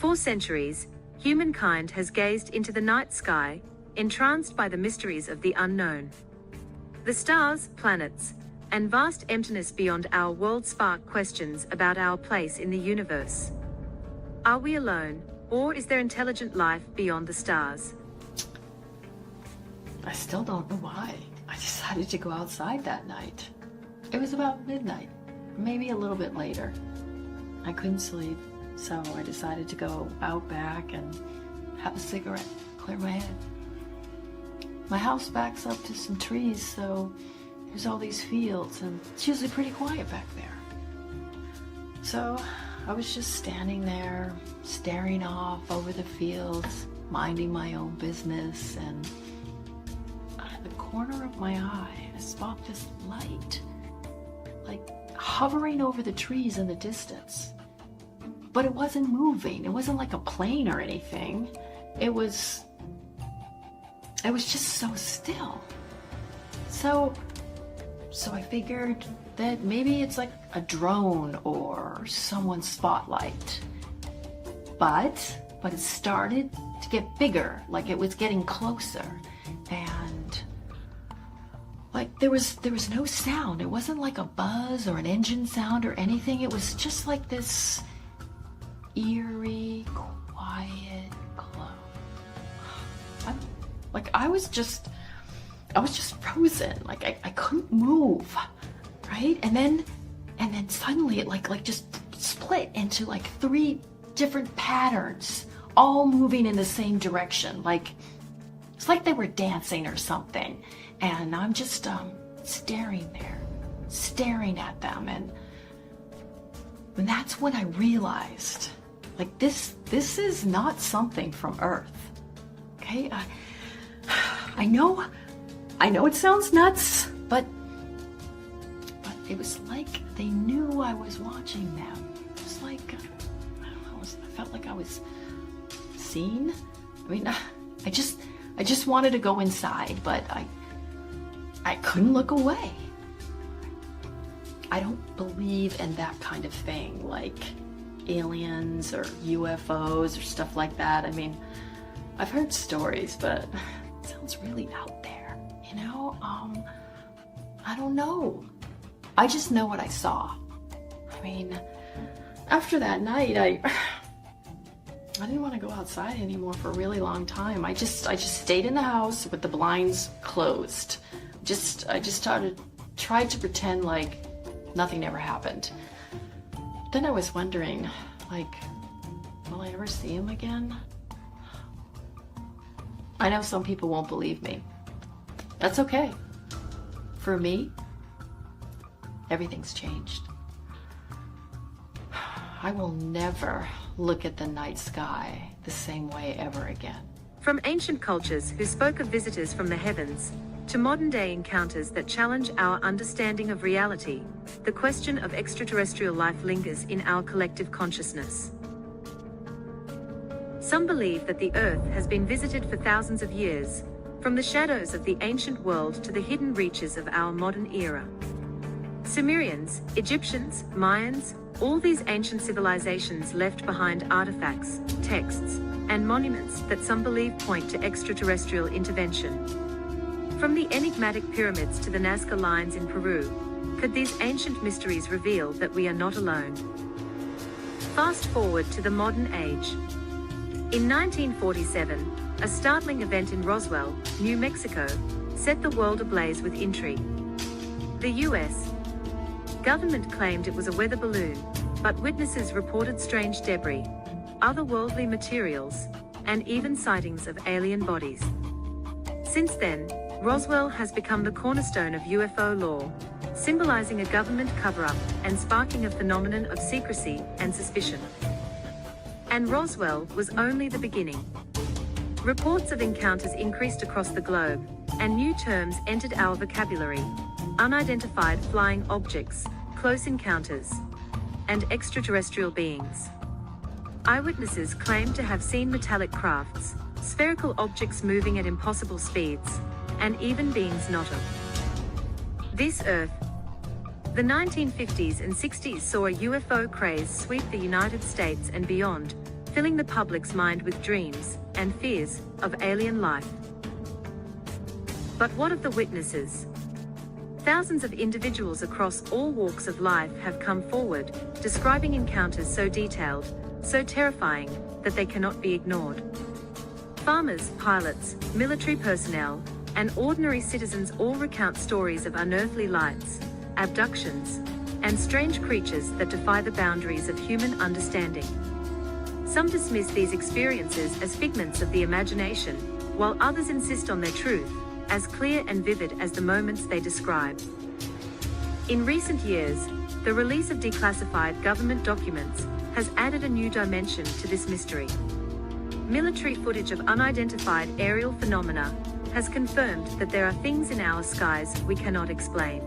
For centuries, humankind has gazed into the night sky, entranced by the mysteries of the unknown. The stars, planets, and vast emptiness beyond our world spark questions about our place in the universe. Are we alone, or is there intelligent life beyond the stars? I still don't know why. I decided to go outside that night. It was about midnight, maybe a little bit later. I couldn't sleep, so I decided to go out back and have a cigarette, clear my head. My house backs up to some trees, so there's all these fields, and it's usually pretty quiet back there. So I was just standing there, staring off over the fields, minding my own business, and out of the corner of my eye, I spot this light, like hovering over the trees in the distance. But it wasn't moving. It wasn't like a plane or anything. It was just so still. So I figured that maybe it's like a drone or someone's spotlight. But it started to get bigger, like it was getting closer. And like there was no sound. It wasn't like a buzz or an engine sound or anything. It was just like this eerie, quiet glow. I was just frozen. Like I couldn't move, right? And then suddenly it like just split into like 3 different patterns, all moving in the same direction. Like it's like they were dancing or something. And I'm just staring there, staring at them, and that's when I realized, like this is not something from Earth. Okay, I know it sounds nuts, but it was like they knew I was watching them. It was like, I don't know, I felt like I was seen. I mean, I just wanted to go inside, but I couldn't look away. I don't believe in that kind of thing, like aliens or UFOs or stuff like that. I mean, I've heard stories, but it sounds really out there, you know? I don't know. I just know what I saw. I mean, after that night, I didn't want to go outside anymore for a really long time. I just stayed in the house with the blinds closed. I just tried to pretend like nothing ever happened. Then I was wondering, like, will I ever see him again? I know some people won't believe me. That's okay. For me, everything's changed. I will never look at the night sky the same way ever again. From ancient cultures who spoke of visitors from the heavens, to modern-day encounters that challenge our understanding of reality, the question of extraterrestrial life lingers in our collective consciousness. Some believe that the Earth has been visited for thousands of years, from the shadows of the ancient world to the hidden reaches of our modern era. Sumerians, Egyptians, Mayans, all these ancient civilizations left behind artifacts, texts, and monuments that some believe point to extraterrestrial intervention. From the enigmatic pyramids to the Nazca lines in Peru, could these ancient mysteries reveal that we are not alone? Fast forward to the modern age. In 1947, a startling event in Roswell, New Mexico, set the world ablaze with intrigue. The U.S. government claimed it was a weather balloon, but witnesses reported strange debris, otherworldly materials, and even sightings of alien bodies. Since then, Roswell has become the cornerstone of UFO lore, symbolizing a government cover-up and sparking a phenomenon of secrecy and suspicion. And Roswell was only the beginning. Reports of encounters increased across the globe, and new terms entered our vocabulary: unidentified flying objects, close encounters, and extraterrestrial beings. Eyewitnesses claimed to have seen metallic crafts, spherical objects moving at impossible speeds, and even beings not of this Earth. The 1950s and 60s saw a UFO craze sweep the United States and beyond, filling the public's mind with dreams and fears of alien life. But what of the witnesses? Thousands of individuals across all walks of life have come forward, describing encounters so detailed, so terrifying, that they cannot be ignored. Farmers, pilots, military personnel, and ordinary citizens all recount stories of unearthly lights, abductions, and strange creatures that defy the boundaries of human understanding. Some dismiss these experiences as figments of the imagination, while others insist on their truth, as clear and vivid as the moments they describe. In recent years, the release of declassified government documents has added a new dimension to this mystery. Military footage of unidentified aerial phenomena has confirmed that there are things in our skies we cannot explain.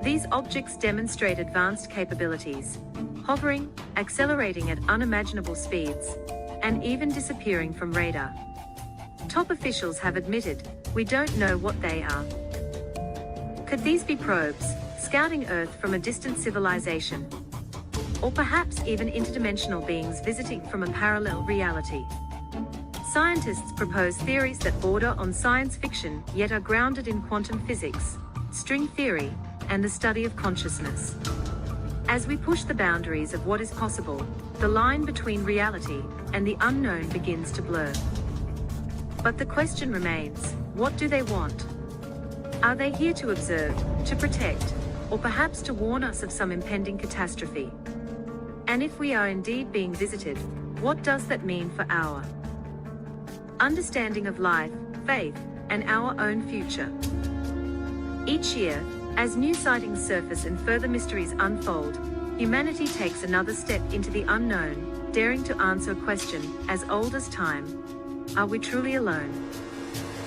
These objects demonstrate advanced capabilities, hovering, accelerating at unimaginable speeds, and even disappearing from radar. Top officials have admitted, we don't know what they are. Could these be probes, scouting Earth from a distant civilization? Or perhaps even interdimensional beings visiting from a parallel reality? Scientists propose theories that border on science fiction yet are grounded in quantum physics, string theory, and the study of consciousness. As we push the boundaries of what is possible, the line between reality and the unknown begins to blur. But the question remains, what do they want? Are they here to observe, to protect, or perhaps to warn us of some impending catastrophe? And if we are indeed being visited, what does that mean for our understanding of life, faith, and our own future? Each year, as new sightings surface and further mysteries unfold, humanity takes another step into the unknown, daring to answer a question as old as time. Are we truly alone?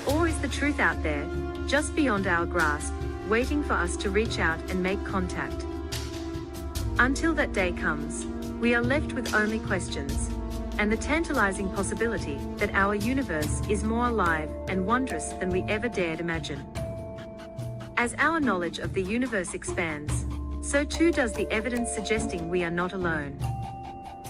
Or is the truth out there, just beyond our grasp, waiting for us to reach out and make contact? Until that day comes, we are left with only questions, and the tantalizing possibility that our universe is more alive and wondrous than we ever dared imagine. As our knowledge of the universe expands, so too does the evidence suggesting we are not alone.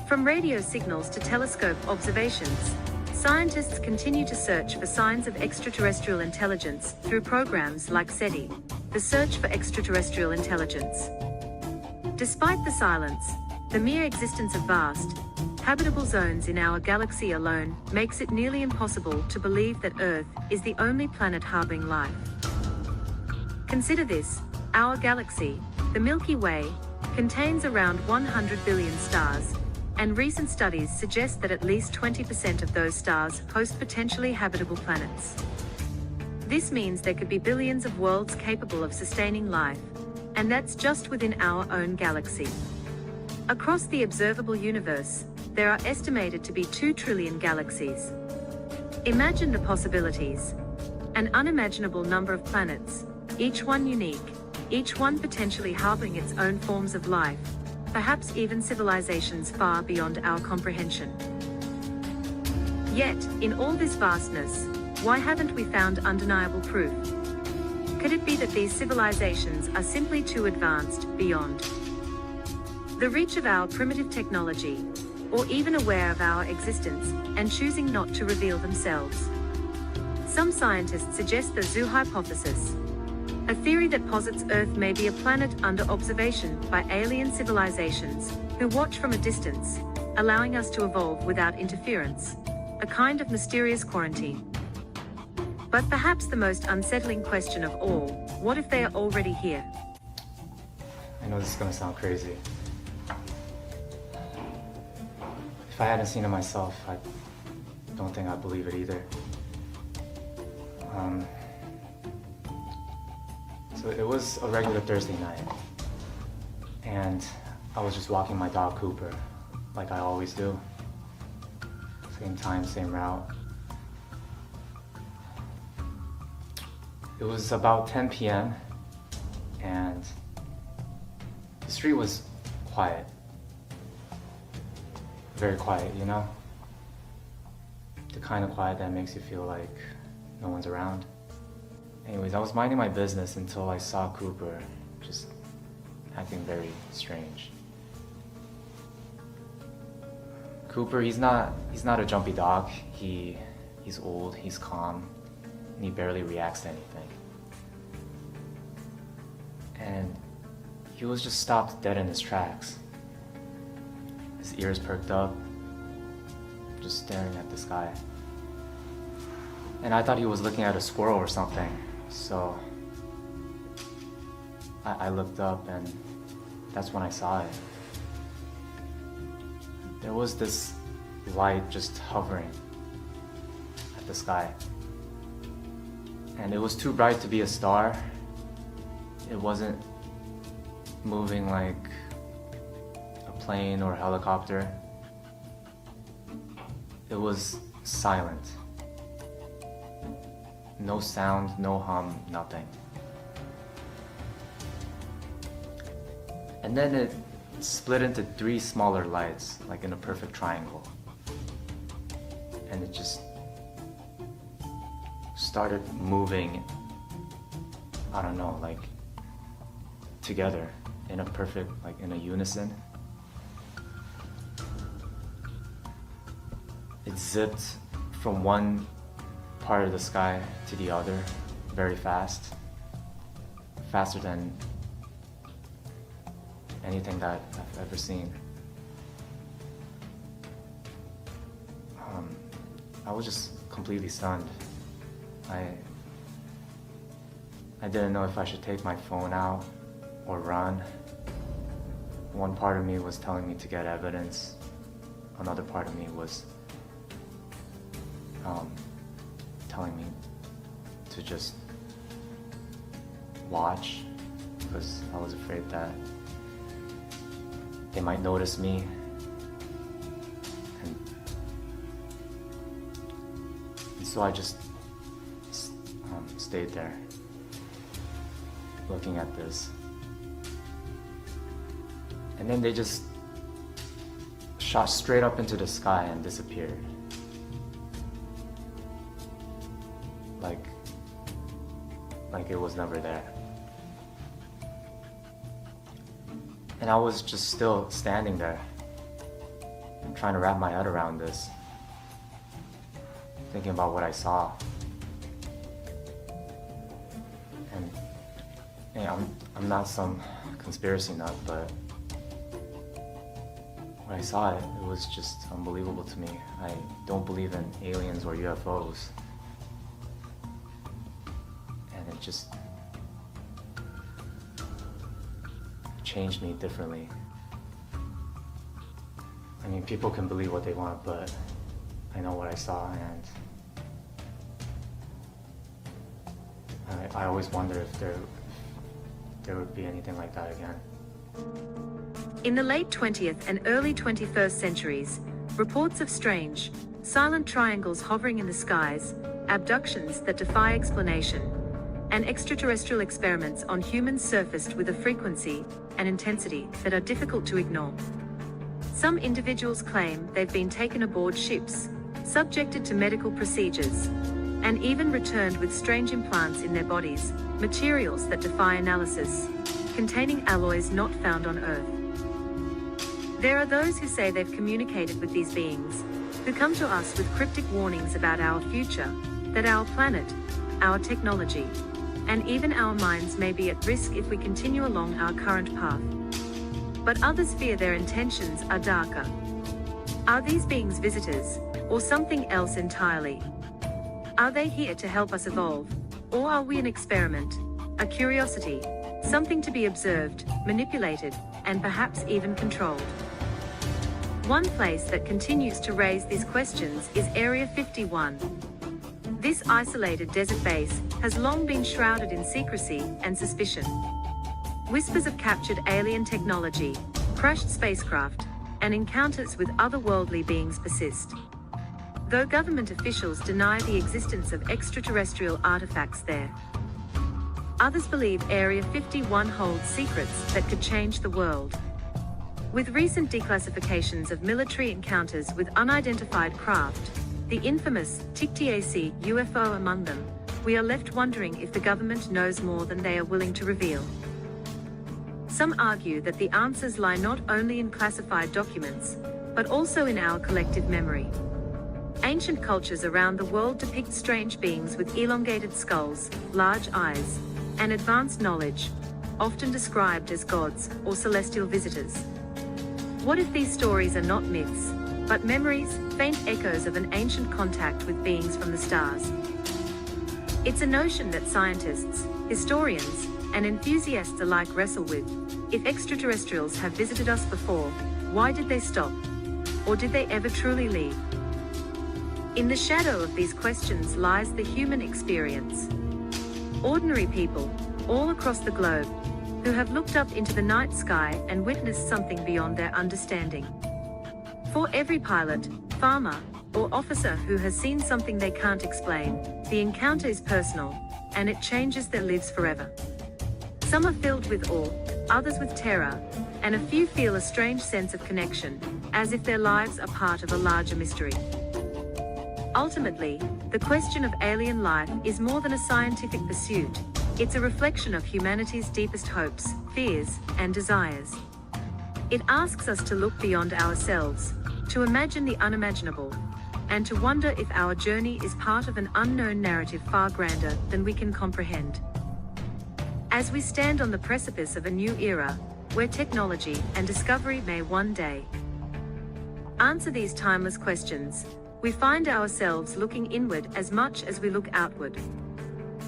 From radio signals to telescope observations, scientists continue to search for signs of extraterrestrial intelligence through programs like SETI, the Search for Extraterrestrial Intelligence. Despite the silence, the mere existence of vast, habitable zones in our galaxy alone makes it nearly impossible to believe that Earth is the only planet harboring life. Consider this, our galaxy, the Milky Way, contains around 100 billion stars, and recent studies suggest that at least 20% of those stars host potentially habitable planets. This means there could be billions of worlds capable of sustaining life, and that's just within our own galaxy. Across the observable universe, there are estimated to be 2 trillion galaxies. Imagine the possibilities. An unimaginable number of planets, each one unique, each one potentially harboring its own forms of life, perhaps even civilizations far beyond our comprehension. Yet, in all this vastness, why haven't we found undeniable proof? Could it be that these civilizations are simply too advanced, beyond the reach of our primitive technology, or even aware of our existence, and choosing not to reveal themselves? Some scientists suggest the zoo hypothesis, a theory that posits Earth may be a planet under observation by alien civilizations, who watch from a distance, allowing us to evolve without interference, a kind of mysterious quarantine. But perhaps the most unsettling question of all, what if they are already here? I know this is gonna sound crazy. If I hadn't seen it myself, I don't think I'd believe it either. So it was a regular Thursday night, and I was just walking my dog Cooper, like I always do. Same time, same route. It was about 10 p.m. and the street was quiet. Very quiet, you know? The kind of quiet that makes you feel like no one's around. Anyways, I was minding my business until I saw Cooper just acting very strange. Cooper, he's not a jumpy dog. He's old, he's calm, and he barely reacts to anything. And he was just stopped dead in his tracks. His ears perked up, just staring at the sky. And I thought he was looking at a squirrel or something, so I looked up, and that's when I saw it. There was this light just hovering at the sky. And it was too bright to be a star. It wasn't moving like a plane or a helicopter. It was silent. No sound, no hum, nothing. And then it split into 3 smaller lights, like in a perfect triangle. And it just started moving, I don't know, like together in a perfect, like in a unison. It zipped from one part of the sky to the other very fast, faster than anything that I've ever seen. I was just completely stunned. I didn't know if I should take my phone out or run. One part of me was telling me to get evidence. Another part of me was telling me to just watch, because I was afraid that they might notice me. And so I just stayed there, looking at this. And then they just shot straight up into the sky and disappeared. Like it was never there. And I was just still standing there, trying to wrap my head around this, thinking about what I saw. And you know, I'm not some conspiracy nut, but when I saw it, it was just unbelievable to me. I don't believe in aliens or UFOs. And it just changed me differently. I mean, people can believe what they want, but I know what I saw, and I always wonder if there would be anything like that again. In the late 20th and early 21st centuries, reports of strange, silent triangles hovering in the skies, abductions that defy explanation, and extraterrestrial experiments on humans surfaced with a frequency and intensity that are difficult to ignore. Some individuals claim they've been taken aboard ships, subjected to medical procedures, and even returned with strange implants in their bodies, materials that defy analysis, containing alloys not found on Earth. There are those who say they've communicated with these beings, who come to us with cryptic warnings about our future, that our planet, our technology, and even our minds may be at risk if we continue along our current path. But others fear their intentions are darker. Are these beings visitors, or something else entirely? Are they here to help us evolve, or are we an experiment, a curiosity, something to be observed, manipulated, and perhaps even controlled? One place that continues to raise these questions is Area 51. This isolated desert base has long been shrouded in secrecy and suspicion. Whispers of captured alien technology, crashed spacecraft, and encounters with otherworldly beings persist. Though government officials deny the existence of extraterrestrial artifacts there, others believe Area 51 holds secrets that could change the world. With recent declassifications of military encounters with unidentified craft, the infamous TikTAC UFO among them, we are left wondering if the government knows more than they are willing to reveal. Some argue that the answers lie not only in classified documents, but also in our collective memory. Ancient cultures around the world depict strange beings with elongated skulls, large eyes, and advanced knowledge, often described as gods or celestial visitors. What if these stories are not myths, but memories, faint echoes of an ancient contact with beings from the stars? It's a notion that scientists, historians, and enthusiasts alike wrestle with. If extraterrestrials have visited us before, why did they stop? Or did they ever truly leave? In the shadow of these questions lies the human experience. Ordinary people, all across the globe, who have looked up into the night sky and witnessed something beyond their understanding. For every pilot, farmer, or officer who has seen something they can't explain, the encounter is personal, and it changes their lives forever. Some are filled with awe, others with terror, and a few feel a strange sense of connection, as if their lives are part of a larger mystery. Ultimately, the question of alien life is more than a scientific pursuit. It's a reflection of humanity's deepest hopes, fears, and desires. It asks us to look beyond ourselves, to imagine the unimaginable, and to wonder if our journey is part of an unknown narrative far grander than we can comprehend. As we stand on the precipice of a new era, where technology and discovery may one day answer these timeless questions, we find ourselves looking inward as much as we look outward.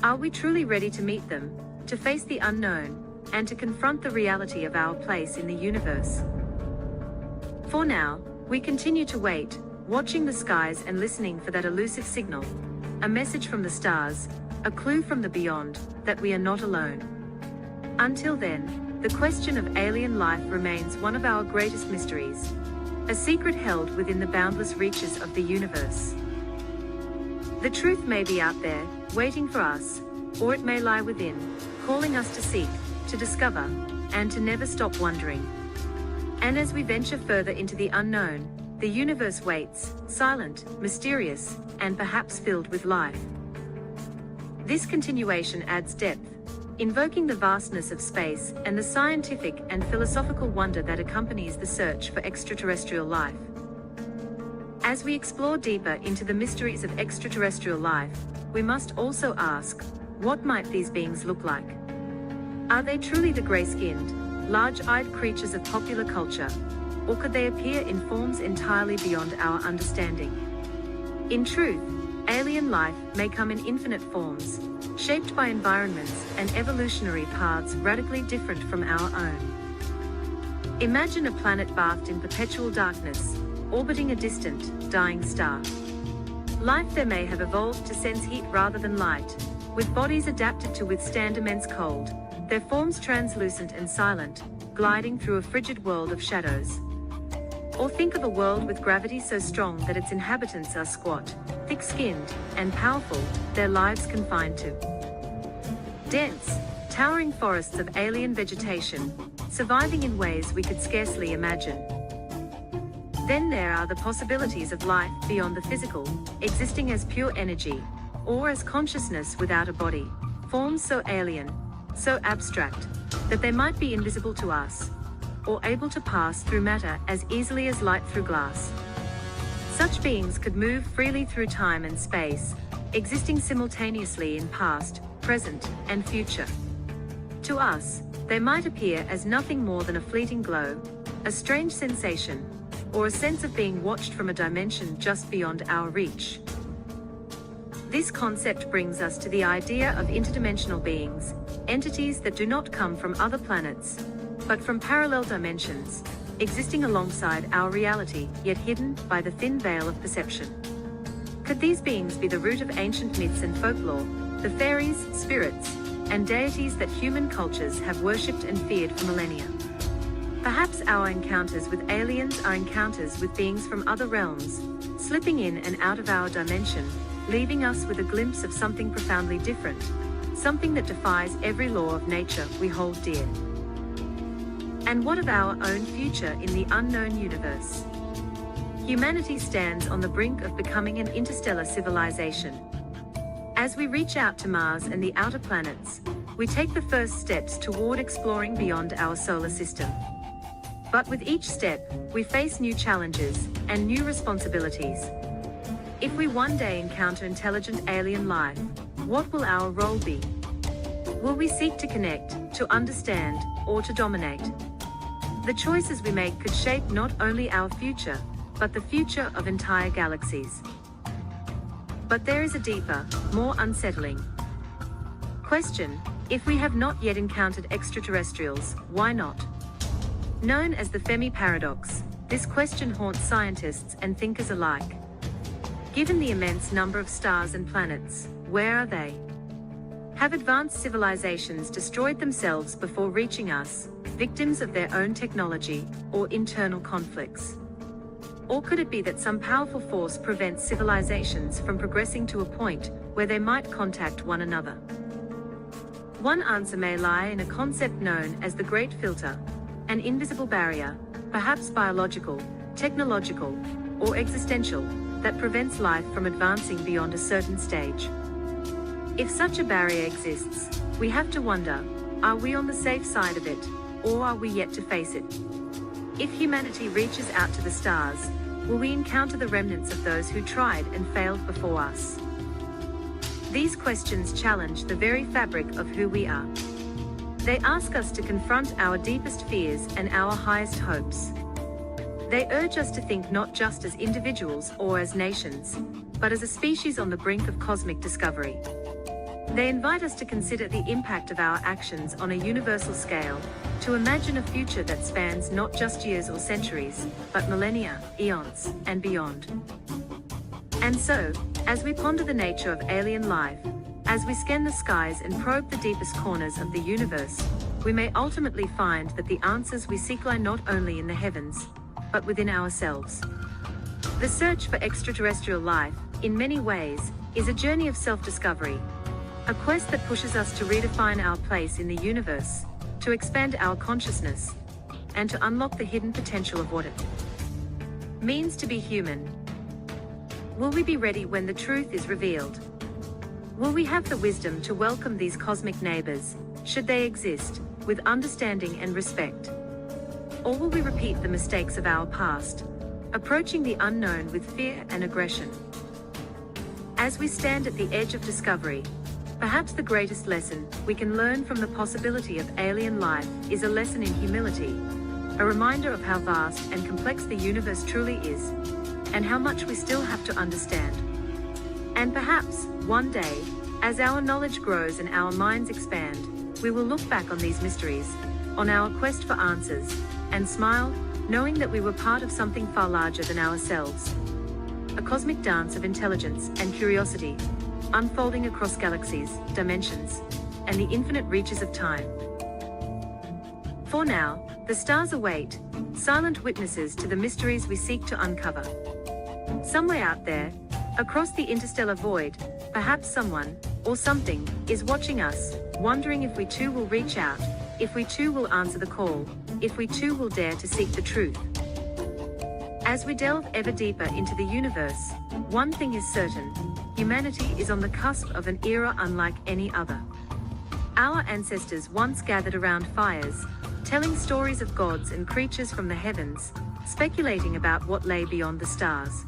Are we truly ready to meet them, to face the unknown, and to confront the reality of our place in the universe? For now, we continue to wait, watching the skies and listening for that elusive signal, a message from the stars, a clue from the beyond, that we are not alone. Until then, the question of alien life remains one of our greatest mysteries, a secret held within the boundless reaches of the universe. The truth may be out there, waiting for us, or it may lie within, calling us to seek, to discover, and to never stop wondering. And as we venture further into the unknown, the universe waits, silent, mysterious, and perhaps filled with life. This continuation adds depth, invoking the vastness of space and the scientific and philosophical wonder that accompanies the search for extraterrestrial life. As we explore deeper into the mysteries of extraterrestrial life, we must also ask, what might these beings look like? Are they truly the gray-skinned, large-eyed creatures of popular culture, or could they appear in forms entirely beyond our understanding? In truth, alien life may come in infinite forms, shaped by environments and evolutionary paths radically different from our own. Imagine a planet bathed in perpetual darkness, orbiting a distant, dying star. Life there may have evolved to sense heat rather than light, with bodies adapted to withstand immense cold, their forms translucent and silent, gliding through a frigid world of shadows. Or think of a world with gravity so strong that its inhabitants are squat, thick-skinned, and powerful, their lives confined to dense, towering forests of alien vegetation, surviving in ways we could scarcely imagine. Then there are the possibilities of life beyond the physical, existing as pure energy, or as consciousness without a body, forms so alien, so abstract, that they might be invisible to us, or able to pass through matter as easily as light through glass. Such beings could move freely through time and space, existing simultaneously in past, present, and future. To us, they might appear as nothing more than a fleeting glow, a strange sensation, or a sense of being watched from a dimension just beyond our reach. This concept brings us to the idea of interdimensional beings, entities that do not come from other planets, but from parallel dimensions, existing alongside our reality, yet hidden by the thin veil of perception. Could these beings be the root of ancient myths and folklore, the fairies, spirits, and deities that human cultures have worshipped and feared for millennia? Perhaps our encounters with aliens are encounters with beings from other realms, slipping in and out of our dimension, leaving us with a glimpse of something profoundly different, something that defies every law of nature we hold dear. And what of our own future in the unknown universe? Humanity stands on the brink of becoming an interstellar civilization. As we reach out to Mars and the outer planets, we take the first steps toward exploring beyond our solar system. But with each step, we face new challenges and new responsibilities. If we one day encounter intelligent alien life, what will our role be? Will we seek to connect, to understand, or to dominate? The choices we make could shape not only our future, but the future of entire galaxies. But there is a deeper, more unsettling question. If we have not yet encountered extraterrestrials, why not? Known as the Fermi Paradox, this question haunts scientists and thinkers alike. Given the immense number of stars and planets, where are they? Have advanced civilizations destroyed themselves before reaching us, victims of their own technology or internal conflicts? Or could it be that some powerful force prevents civilizations from progressing to a point where they might contact one another? One answer may lie in a concept known as the Great Filter, an invisible barrier, perhaps biological, technological, or existential, that prevents life from advancing beyond a certain stage. If such a barrier exists, we have to wonder, are we on the safe side of it, or are we yet to face it? If humanity reaches out to the stars, will we encounter the remnants of those who tried and failed before us? These questions challenge the very fabric of who we are. They ask us to confront our deepest fears and our highest hopes. They urge us to think not just as individuals or as nations, but as a species on the brink of cosmic discovery. They invite us to consider the impact of our actions on a universal scale, to imagine a future that spans not just years or centuries, but millennia, eons, and beyond. And so, as we ponder the nature of alien life, as we scan the skies and probe the deepest corners of the universe, we may ultimately find that the answers we seek lie not only in the heavens, but within ourselves. The search for extraterrestrial life, in many ways, is a journey of self-discovery, a quest that pushes us to redefine our place in the universe, to expand our consciousness, and to unlock the hidden potential of what it means to be human. Will we be ready when the truth is revealed? Will we have the wisdom to welcome these cosmic neighbors, should they exist, with understanding and respect? Or will we repeat the mistakes of our past, approaching the unknown with fear and aggression? As we stand at the edge of discovery, perhaps the greatest lesson we can learn from the possibility of alien life is a lesson in humility, a reminder of how vast and complex the universe truly is, and how much we still have to understand. And perhaps, one day, as our knowledge grows and our minds expand, we will look back on these mysteries, on our quest for answers, and smile, knowing that we were part of something far larger than ourselves. A cosmic dance of intelligence and curiosity, unfolding across galaxies, dimensions, and the infinite reaches of time. For now, the stars await, silent witnesses to the mysteries we seek to uncover. Somewhere out there, across the interstellar void, perhaps someone, or something, is watching us, wondering if we too will reach out, if we too will answer the call, if we too will dare to seek the truth. As we delve ever deeper into the universe, one thing is certain: humanity is on the cusp of an era unlike any other. Our ancestors once gathered around fires, telling stories of gods and creatures from the heavens, speculating about what lay beyond the stars.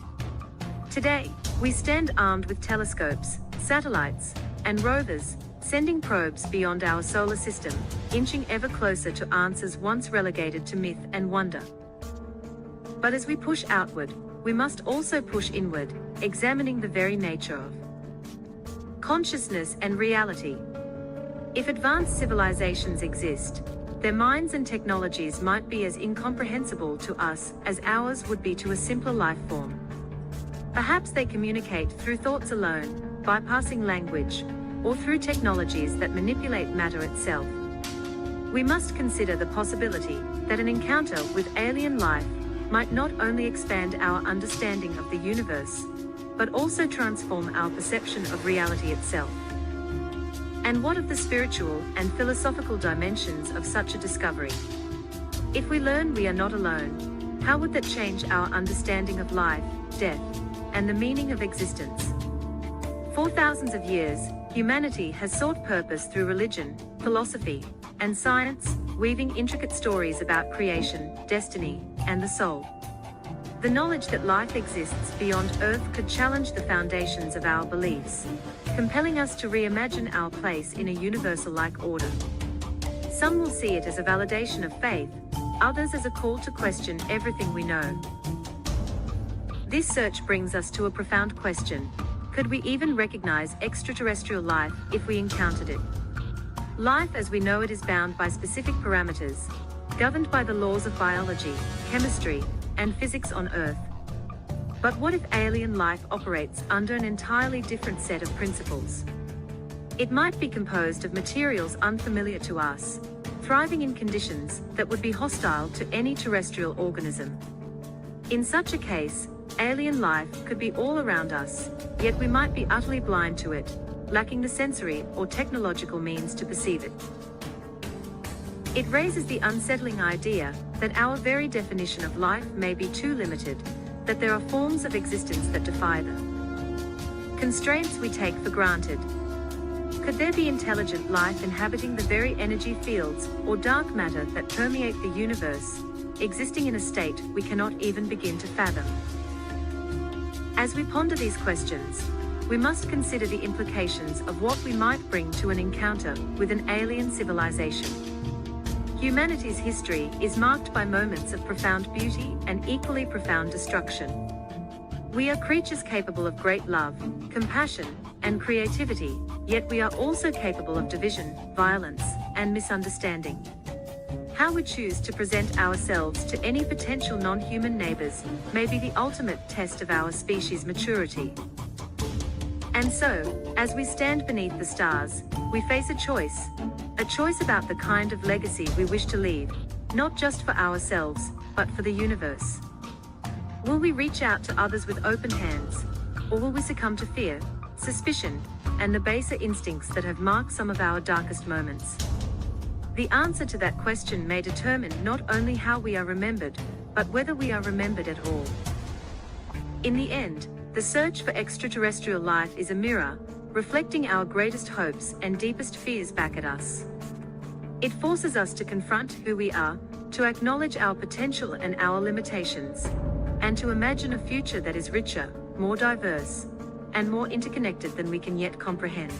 Today, we stand armed with telescopes, satellites, and rovers, sending probes beyond our solar system, inching ever closer to answers once relegated to myth and wonder. But as we push outward, we must also push inward, examining the very nature of consciousness and reality. If advanced civilizations exist, their minds and technologies might be as incomprehensible to us as ours would be to a simpler life form. Perhaps they communicate through thoughts alone, bypassing language, or through technologies that manipulate matter itself. We must consider the possibility that an encounter with alien life might not only expand our understanding of the universe, but also transform our perception of reality itself. And what of the spiritual and philosophical dimensions of such a discovery? If we learn we are not alone, how would that change our understanding of life, death, and the meaning of existence? For thousands of years, humanity has sought purpose through religion, philosophy, and science, weaving intricate stories about creation, destiny, and the soul. The knowledge that life exists beyond Earth could challenge the foundations of our beliefs, compelling us to reimagine our place in a universal-like order. Some will see it as a validation of faith, others as a call to question everything we know. This search brings us to a profound question. Could we even recognize extraterrestrial life if we encountered it? Life as we know it is bound by specific parameters, governed by the laws of biology, chemistry, and physics on Earth. But what if alien life operates under an entirely different set of principles? It might be composed of materials unfamiliar to us, thriving in conditions that would be hostile to any terrestrial organism. In such a case, alien life could be all around us, yet we might be utterly blind to it, lacking the sensory or technological means to perceive it. It raises the unsettling idea that our very definition of life may be too limited, that there are forms of existence that defy the constraints we take for granted. Could there be intelligent life inhabiting the very energy fields or dark matter that permeate the universe, existing in a state we cannot even begin to fathom? As we ponder these questions, we must consider the implications of what we might bring to an encounter with an alien civilization. Humanity's history is marked by moments of profound beauty and equally profound destruction. We are creatures capable of great love, compassion, and creativity, yet we are also capable of division, violence, and misunderstanding. How we choose to present ourselves to any potential non-human neighbors may be the ultimate test of our species' maturity. And so, as we stand beneath the stars, we face a choice about the kind of legacy we wish to leave, not just for ourselves, but for the universe. Will we reach out to others with open hands, or will we succumb to fear, suspicion, and the baser instincts that have marked some of our darkest moments? The answer to that question may determine not only how we are remembered, but whether we are remembered at all. In the end, the search for extraterrestrial life is a mirror, reflecting our greatest hopes and deepest fears back at us. It forces us to confront who we are, to acknowledge our potential and our limitations, and to imagine a future that is richer, more diverse, and more interconnected than we can yet comprehend.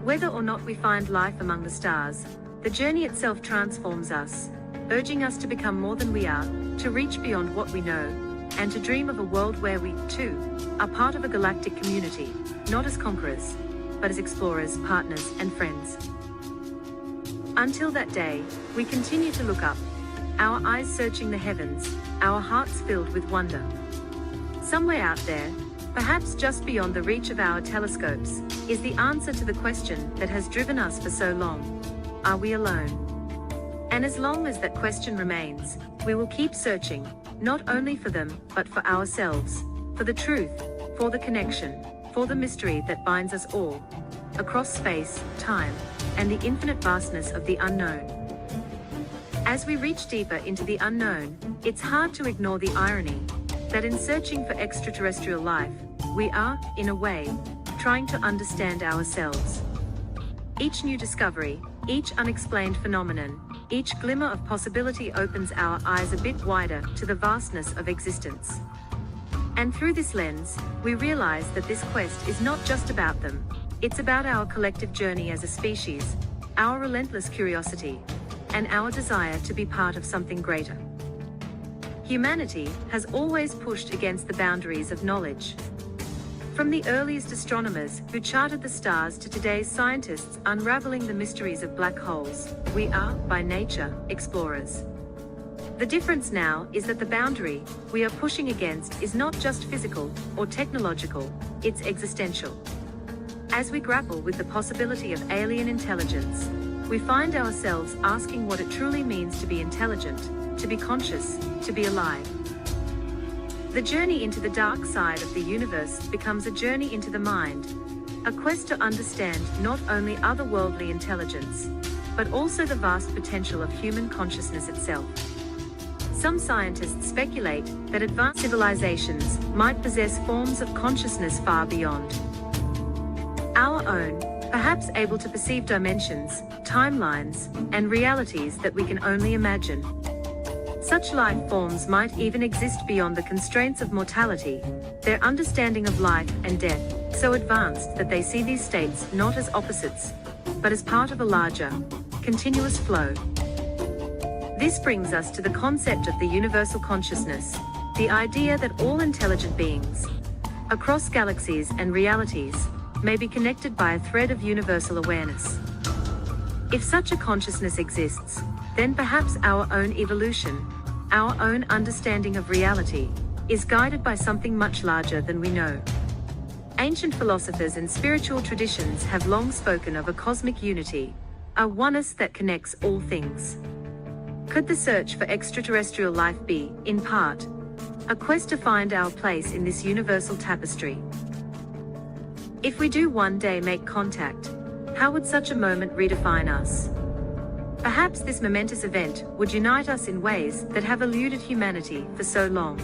Whether or not we find life among the stars, the journey itself transforms us, urging us to become more than we are, to reach beyond what we know, and to dream of a world where we, too, are part of a galactic community, not as conquerors, but as explorers, partners, and friends. Until that day, we continue to look up, our eyes searching the heavens, our hearts filled with wonder. Somewhere out there, perhaps just beyond the reach of our telescopes, is the answer to the question that has driven us for so long: are we alone? And as long as that question remains, we will keep searching, not only for them, but for ourselves, for the truth, for the connection, for the mystery that binds us all, across space, time, and the infinite vastness of the unknown. As we reach deeper into the unknown, it's hard to ignore the irony that in searching for extraterrestrial life, we are, in a way, trying to understand ourselves. Each new discovery, each unexplained phenomenon, each glimmer of possibility opens our eyes a bit wider to the vastness of existence. And through this lens, we realize that this quest is not just about them, it's about our collective journey as a species, our relentless curiosity, and our desire to be part of something greater. Humanity has always pushed against the boundaries of knowledge. From the earliest astronomers who charted the stars to today's scientists unraveling the mysteries of black holes, we are, by nature, explorers. The difference now is that the boundary we are pushing against is not just physical or technological, it's existential. As we grapple with the possibility of alien intelligence, we find ourselves asking what it truly means to be intelligent, to be conscious, to be alive. The journey into the dark side of the universe becomes a journey into the mind, a quest to understand not only otherworldly intelligence, but also the vast potential of human consciousness itself. Some scientists speculate that advanced civilizations might possess forms of consciousness far beyond our own, perhaps able to perceive dimensions, timelines, and realities that we can only imagine. Such life forms might even exist beyond the constraints of mortality, their understanding of life and death so advanced that they see these states not as opposites, but as part of a larger, continuous flow. This brings us to the concept of the universal consciousness, the idea that all intelligent beings, across galaxies and realities, may be connected by a thread of universal awareness. If such a consciousness exists, then perhaps our own evolution, our own understanding of reality, is guided by something much larger than we know. Ancient philosophers and spiritual traditions have long spoken of a cosmic unity, a oneness that connects all things. Could the search for extraterrestrial life be, in part, a quest to find our place in this universal tapestry? If we do one day make contact, how would such a moment redefine us? Perhaps this momentous event would unite us in ways that have eluded humanity for so long.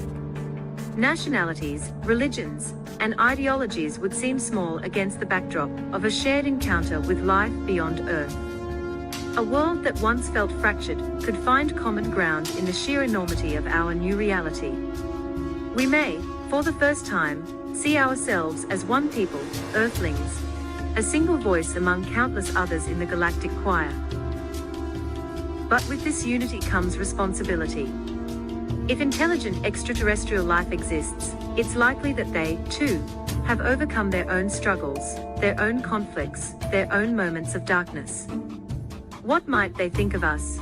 Nationalities, religions, and ideologies would seem small against the backdrop of a shared encounter with life beyond Earth. A world that once felt fractured could find common ground in the sheer enormity of our new reality. We may, for the first time, see ourselves as one people, Earthlings, a single voice among countless others in the galactic choir. But with this unity comes responsibility. If intelligent extraterrestrial life exists, it's likely that they, too, have overcome their own struggles, their own conflicts, their own moments of darkness. What might they think of us?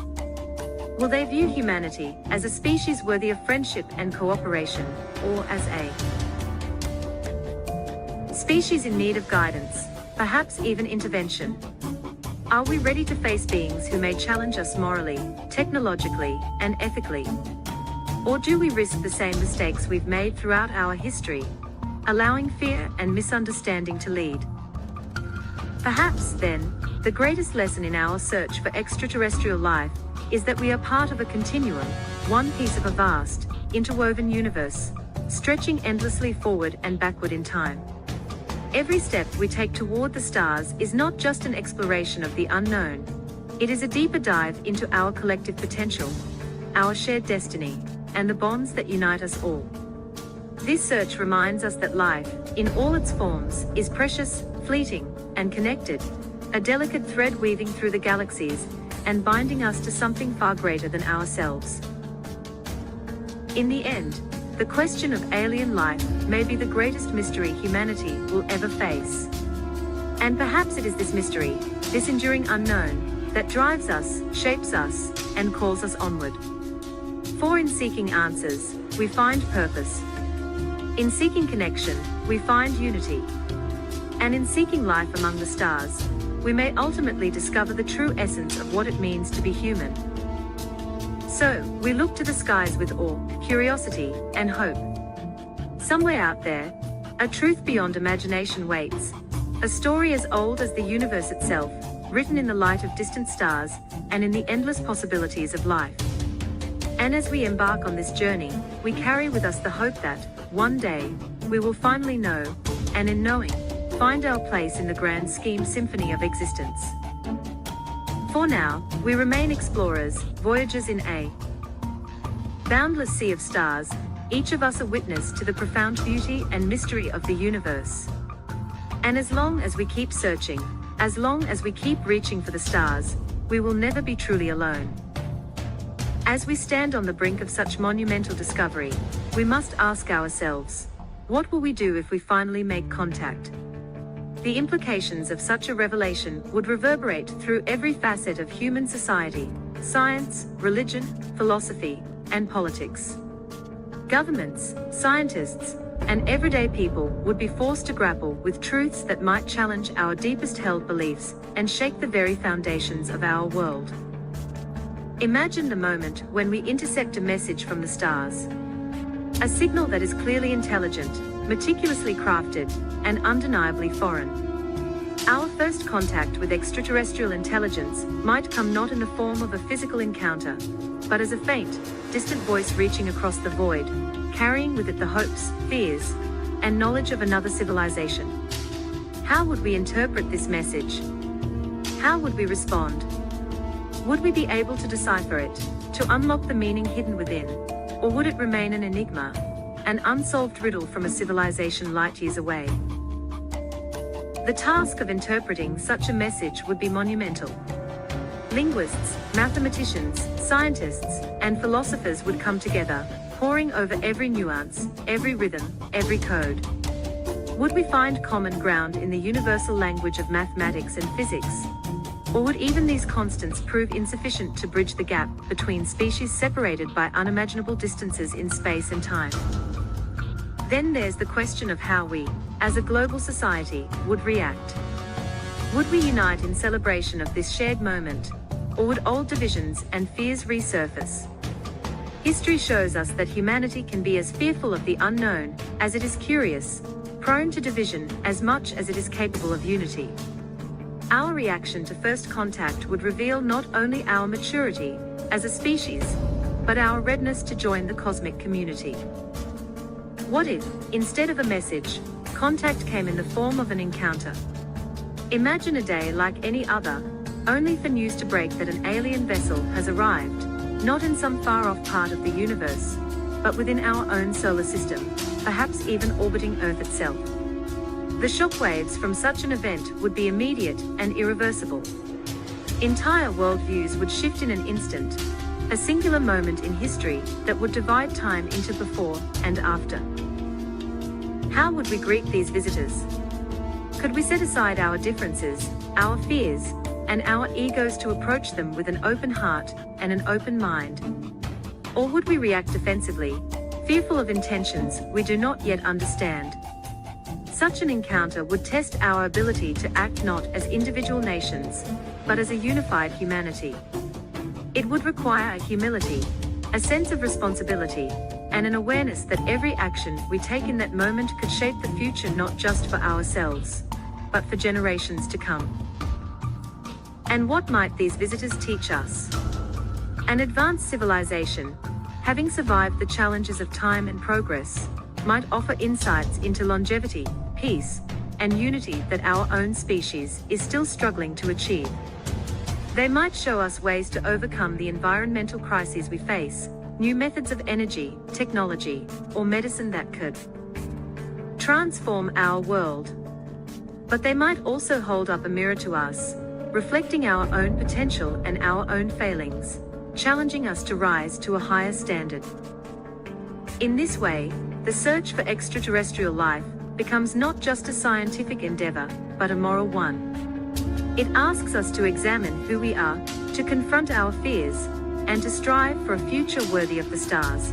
Will they view humanity as a species worthy of friendship and cooperation, or as a species in need of guidance, perhaps even intervention? Are we ready to face beings who may challenge us morally, technologically, and ethically? Or do we risk the same mistakes we've made throughout our history, allowing fear and misunderstanding to lead? Perhaps, then, the greatest lesson in our search for extraterrestrial life is that we are part of a continuum, one piece of a vast, interwoven universe, stretching endlessly forward and backward in time. Every step we take toward the stars is not just an exploration of the unknown. It is a deeper dive into our collective potential, our shared destiny, and the bonds that unite us all. This search reminds us that life, in all its forms, is precious, fleeting, and connected, a delicate thread weaving through the galaxies, and binding us to something far greater than ourselves. In the end, the question of alien life may be the greatest mystery humanity will ever face. And perhaps it is this mystery, this enduring unknown, that drives us, shapes us, and calls us onward. For in seeking answers, we find purpose. In seeking connection, we find unity. And in seeking life among the stars, we may ultimately discover the true essence of what it means to be human. So, we look to the skies with awe, curiosity, and hope. Somewhere out there, a truth beyond imagination waits, a story as old as the universe itself, written in the light of distant stars, and in the endless possibilities of life. And as we embark on this journey, we carry with us the hope that, one day, we will finally know, and in knowing, find our place in the grand scheme symphony of existence. For now, we remain explorers, voyagers in a boundless sea of stars, each of us a witness to the profound beauty and mystery of the universe. And as long as we keep searching, as long as we keep reaching for the stars, we will never be truly alone. As we stand on the brink of such monumental discovery, we must ask ourselves, what will we do if we finally make contact? The implications of such a revelation would reverberate through every facet of human society, science, religion, philosophy, and politics. Governments, scientists, and everyday people would be forced to grapple with truths that might challenge our deepest held beliefs and shake the very foundations of our world. Imagine the moment when we intersect a message from the stars. A signal that is clearly intelligent, meticulously crafted, and undeniably foreign. Our first contact with extraterrestrial intelligence might come not in the form of a physical encounter, but as a faint, distant voice reaching across the void, carrying with it the hopes, fears, and knowledge of another civilization. How would we interpret this message? How would we respond? Would we be able to decipher it, to unlock the meaning hidden within? Or would it remain an enigma, an unsolved riddle from a civilization light years away? The task of interpreting such a message would be monumental. Linguists, mathematicians, scientists, and philosophers would come together, poring over every nuance, every rhythm, every code. Would we find common ground in the universal language of mathematics and physics? Or would even these constants prove insufficient to bridge the gap between species separated by unimaginable distances in space and time? Then there's the question of how we, as a global society, would react. Would we unite in celebration of this shared moment, or would old divisions and fears resurface? History shows us that humanity can be as fearful of the unknown as it is curious, prone to division as much as it is capable of unity. Our reaction to first contact would reveal not only our maturity as a species, but our readiness to join the cosmic community. What if, instead of a message, contact came in the form of an encounter? Imagine a day like any other, only for news to break that an alien vessel has arrived, not in some far-off part of the universe, but within our own solar system, perhaps even orbiting Earth itself. The shockwaves from such an event would be immediate and irreversible. Entire worldviews would shift in an instant, a singular moment in history that would divide time into before and after. How would we greet these visitors? Could we set aside our differences, our fears, and our egos to approach them with an open heart and an open mind? Or would we react defensively, fearful of intentions we do not yet understand? Such an encounter would test our ability to act not as individual nations, but as a unified humanity. It would require a humility, a sense of responsibility, and an awareness that every action we take in that moment could shape the future not just for ourselves, but for generations to come. And what might these visitors teach us? An advanced civilization, having survived the challenges of time and progress, might offer insights into longevity, peace, and unity that our own species is still struggling to achieve. They might show us ways to overcome the environmental crises we face, new methods of energy, technology, or medicine that could transform our world. But they might also hold up a mirror to us, reflecting our own potential and our own failings, challenging us to rise to a higher standard. In this way, the search for extraterrestrial life becomes not just a scientific endeavor, but a moral one. It asks us to examine who we are, to confront our fears, and to strive for a future worthy of the stars.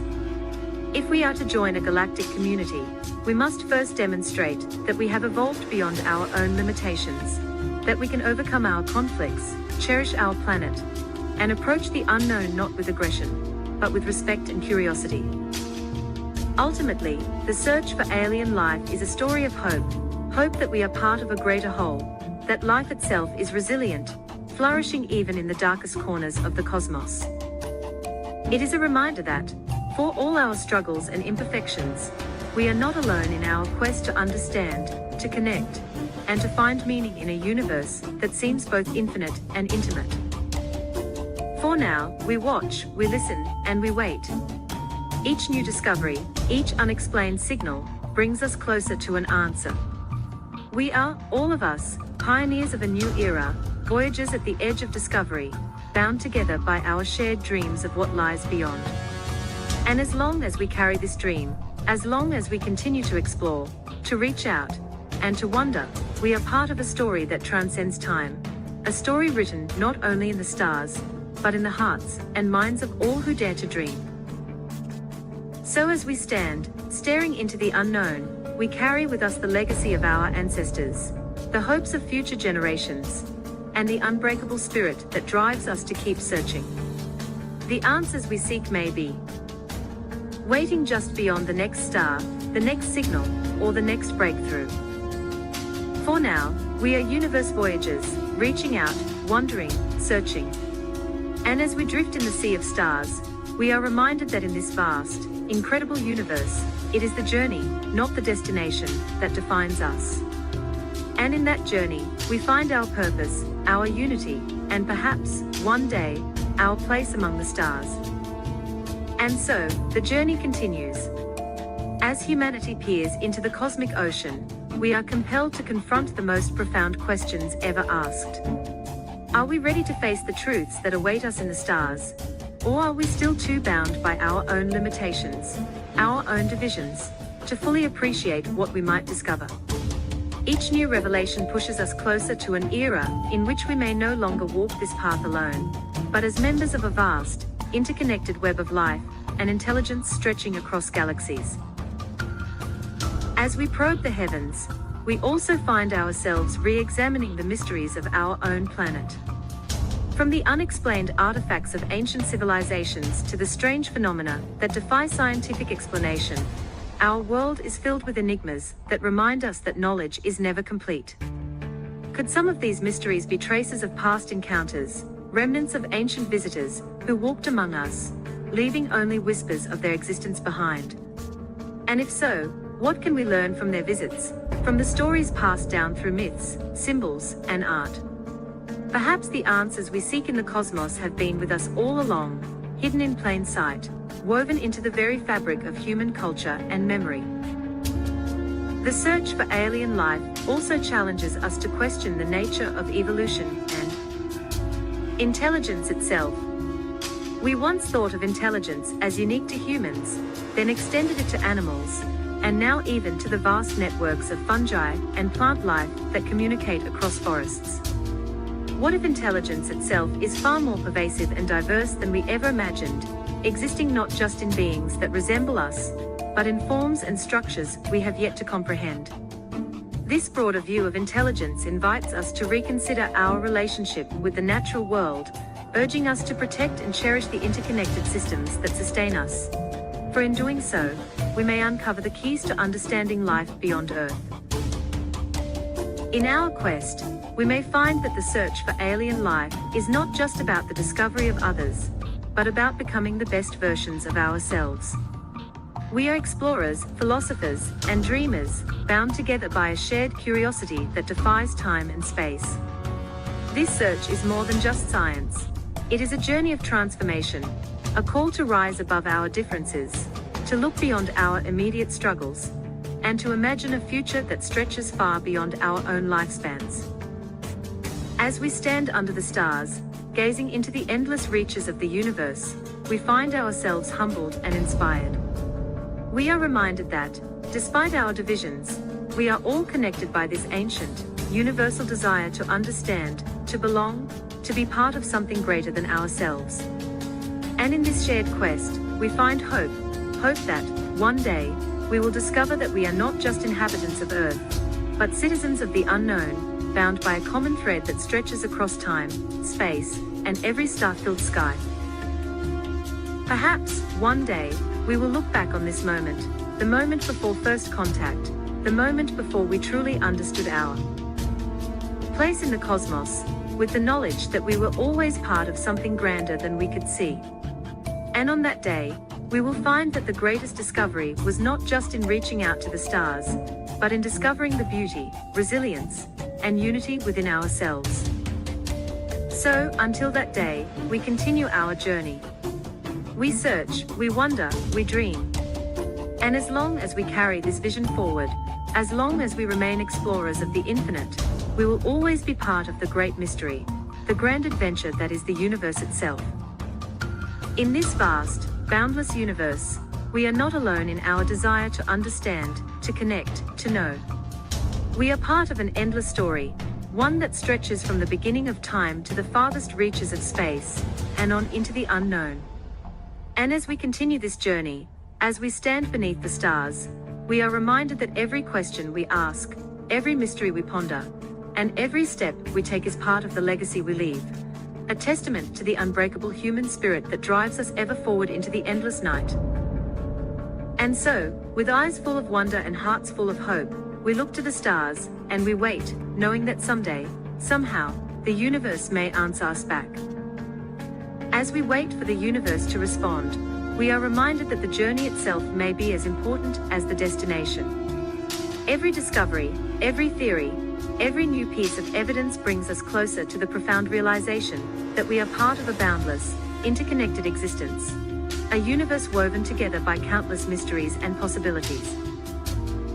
If we are to join a galactic community, we must first demonstrate that we have evolved beyond our own limitations, that we can overcome our conflicts, cherish our planet, and approach the unknown not with aggression, but with respect and curiosity. Ultimately, the search for alien life is a story of hope, hope that we are part of a greater whole, that life itself is resilient, flourishing even in the darkest corners of the cosmos. It is a reminder that, for all our struggles and imperfections, we are not alone in our quest to understand, to connect, and to find meaning in a universe that seems both infinite and intimate. For now, we watch, we listen, and we wait. Each new discovery, each unexplained signal, brings us closer to an answer. We are, all of us, pioneers of a new era, voyagers at the edge of discovery, bound together by our shared dreams of what lies beyond. And as long as we carry this dream, as long as we continue to explore, to reach out, and to wonder, we are part of a story that transcends time. A story written not only in the stars, but in the hearts and minds of all who dare to dream. So as we stand, staring into the unknown, we carry with us the legacy of our ancestors, the hopes of future generations, and the unbreakable spirit that drives us to keep searching. The answers we seek may be waiting just beyond the next star, the next signal, or the next breakthrough. For now, we are universe voyagers, reaching out, wandering, searching. And as we drift in the sea of stars, we are reminded that in this vast, incredible universe, it is the journey, not the destination, that defines us. And in that journey, we find our purpose, our unity, and perhaps, one day, our place among the stars. And so, the journey continues. As humanity peers into the cosmic ocean, we are compelled to confront the most profound questions ever asked. Are we ready to face the truths that await us in the stars? Or are we still too bound by our own limitations, our own divisions, to fully appreciate what we might discover? Each new revelation pushes us closer to an era in which we may no longer walk this path alone, but as members of a vast, interconnected web of life and intelligence stretching across galaxies. As we probe the heavens, we also find ourselves re-examining the mysteries of our own planet. From the unexplained artifacts of ancient civilizations to the strange phenomena that defy scientific explanation, our world is filled with enigmas that remind us that knowledge is never complete. Could some of these mysteries be traces of past encounters, remnants of ancient visitors who walked among us, leaving only whispers of their existence behind? And if so, what can we learn from their visits, from the stories passed down through myths, symbols, and art? Perhaps the answers we seek in the cosmos have been with us all along, hidden in plain sight, woven into the very fabric of human culture and memory. The search for alien life also challenges us to question the nature of evolution and intelligence itself. We once thought of intelligence as unique to humans, then extended it to animals, and now even to the vast networks of fungi and plant life that communicate across forests. What if intelligence itself is far more pervasive and diverse than we ever imagined, existing not just in beings that resemble us, but in forms and structures we have yet to comprehend? This broader view of intelligence invites us to reconsider our relationship with the natural world, urging us to protect and cherish the interconnected systems that sustain us. For in doing so, we may uncover the keys to understanding life beyond Earth. In our quest, we may find that the search for alien life is not just about the discovery of others, but about becoming the best versions of ourselves. We are explorers, philosophers, and dreamers, bound together by a shared curiosity that defies time and space. This search is more than just science. It is a journey of transformation, a call to rise above our differences, to look beyond our immediate struggles, and to imagine a future that stretches far beyond our own lifespans. As we stand under the stars, gazing into the endless reaches of the universe, we find ourselves humbled and inspired. We are reminded that, despite our divisions, we are all connected by this ancient, universal desire to understand, to belong, to be part of something greater than ourselves. And in this shared quest, we find hope that, one day, we will discover that we are not just inhabitants of Earth, but citizens of the unknown, bound by a common thread that stretches across time, space, and every star-filled sky. Perhaps, one day, we will look back on this moment, the moment before first contact, the moment before we truly understood our place in the cosmos, with the knowledge that we were always part of something grander than we could see. And on that day, we will find that the greatest discovery was not just in reaching out to the stars, but in discovering the beauty, resilience, and unity within ourselves. So, until that day, we continue our journey. We search, we wonder, we dream. And as long as we carry this vision forward, as long as we remain explorers of the infinite, we will always be part of the great mystery, the grand adventure that is the universe itself. In this vast, boundless universe, we are not alone in our desire to understand, to connect, to know. We are part of an endless story, one that stretches from the beginning of time to the farthest reaches of space, and on into the unknown. And as we continue this journey, as we stand beneath the stars, we are reminded that every question we ask, every mystery we ponder, and every step we take is part of the legacy we leave. A testament to the unbreakable human spirit that drives us ever forward into the endless night. And so, with eyes full of wonder and hearts full of hope, we look to the stars, and we wait, knowing that someday, somehow, the universe may answer us back. As we wait for the universe to respond, we are reminded that the journey itself may be as important as the destination. Every discovery, every theory, every new piece of evidence brings us closer to the profound realization that we are part of a boundless, interconnected existence. A universe woven together by countless mysteries and possibilities.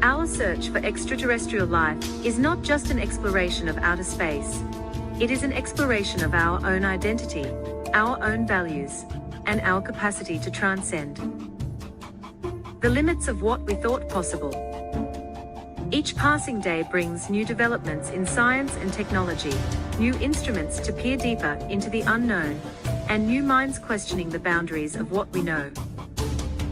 Our search for extraterrestrial life is not just an exploration of outer space. It is an exploration of our own identity, our own values, and our capacity to transcend the limits of what we thought possible. Each passing day brings new developments in science and technology, new instruments to peer deeper into the unknown, and new minds questioning the boundaries of what we know.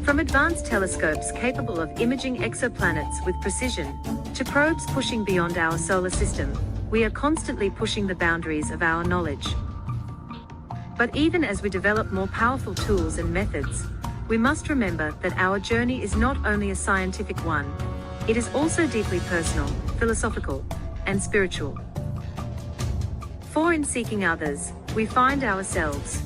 From advanced telescopes capable of imaging exoplanets with precision, to probes pushing beyond our solar system, we are constantly pushing the boundaries of our knowledge. But even as we develop more powerful tools and methods, we must remember that our journey is not only a scientific one, it is also deeply personal, philosophical, and spiritual. For in seeking others, we find ourselves.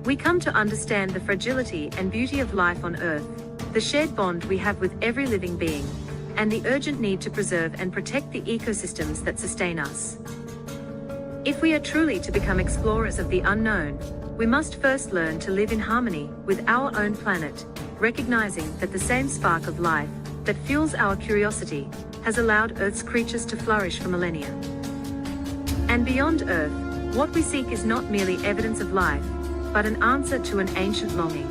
We come to understand the fragility and beauty of life on Earth, the shared bond we have with every living being, and the urgent need to preserve and protect the ecosystems that sustain us. If we are truly to become explorers of the unknown, we must first learn to live in harmony with our own planet, recognizing that the same spark of life that fuels our curiosity has allowed Earth's creatures to flourish for millennia. And beyond Earth, what we seek is not merely evidence of life, but an answer to an ancient longing.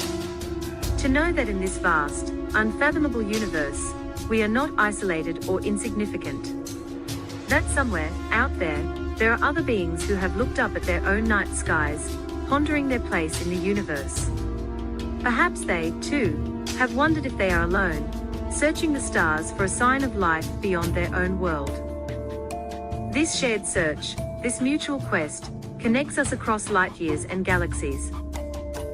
To know that in this vast, unfathomable universe, we are not isolated or insignificant. That somewhere, out there are other beings who have looked up at their own night skies, pondering their place in the universe. Perhaps they, too, have wondered if they are alone, searching the stars for a sign of life beyond their own world. This shared search, this mutual quest, connects us across light years and galaxies.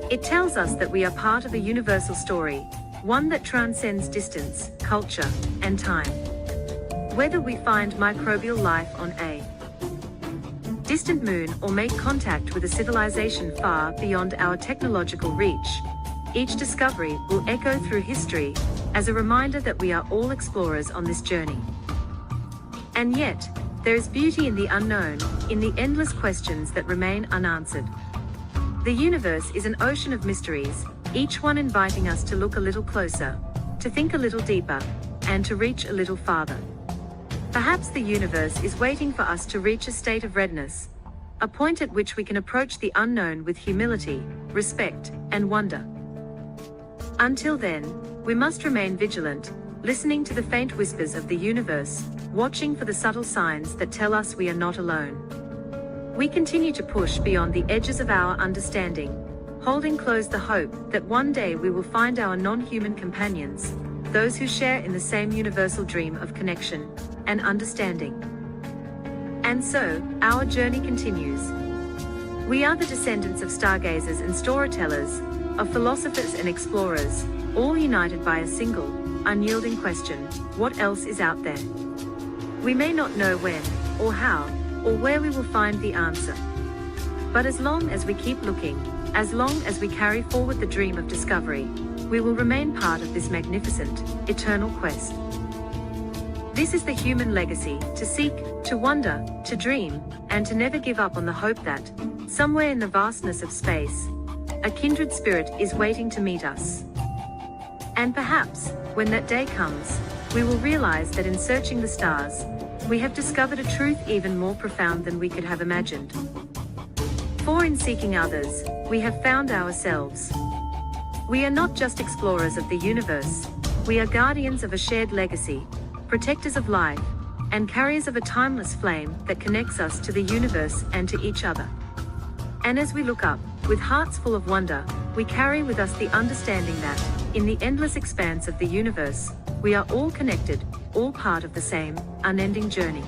It tells us that we are part of a universal story, one that transcends distance, culture, and time. Whether we find microbial life on a distant moon or make contact with a civilization far beyond our technological reach, each discovery will echo through history as a reminder that we are all explorers on this journey. And yet, there is beauty in the unknown, in the endless questions that remain unanswered. The universe is an ocean of mysteries, each one inviting us to look a little closer, to think a little deeper, and to reach a little farther. Perhaps the universe is waiting for us to reach a state of readiness, a point at which we can approach the unknown with humility, respect, and wonder. Until then, we must remain vigilant, listening to the faint whispers of the universe, watching for the subtle signs that tell us we are not alone. We continue to push beyond the edges of our understanding, holding close the hope that one day we will find our non-human companions, those who share in the same universal dream of connection and understanding. And so, our journey continues. We are the descendants of stargazers and storytellers, of philosophers and explorers, all united by a single, unyielding question: what else is out there? We may not know when, or how, or where we will find the answer. But as long as we keep looking, as long as we carry forward the dream of discovery, we will remain part of this magnificent, eternal quest. This is the human legacy: to seek, to wonder, to dream, and to never give up on the hope that, somewhere in the vastness of space, a kindred spirit is waiting to meet us. And perhaps, when that day comes, we will realize that in searching the stars, we have discovered a truth even more profound than we could have imagined. For in seeking others, we have found ourselves. We are not just explorers of the universe, we are guardians of a shared legacy, protectors of life, and carriers of a timeless flame that connects us to the universe and to each other. And as we look up, with hearts full of wonder, we carry with us the understanding that, in the endless expanse of the universe, we are all connected, all part of the same, unending journey.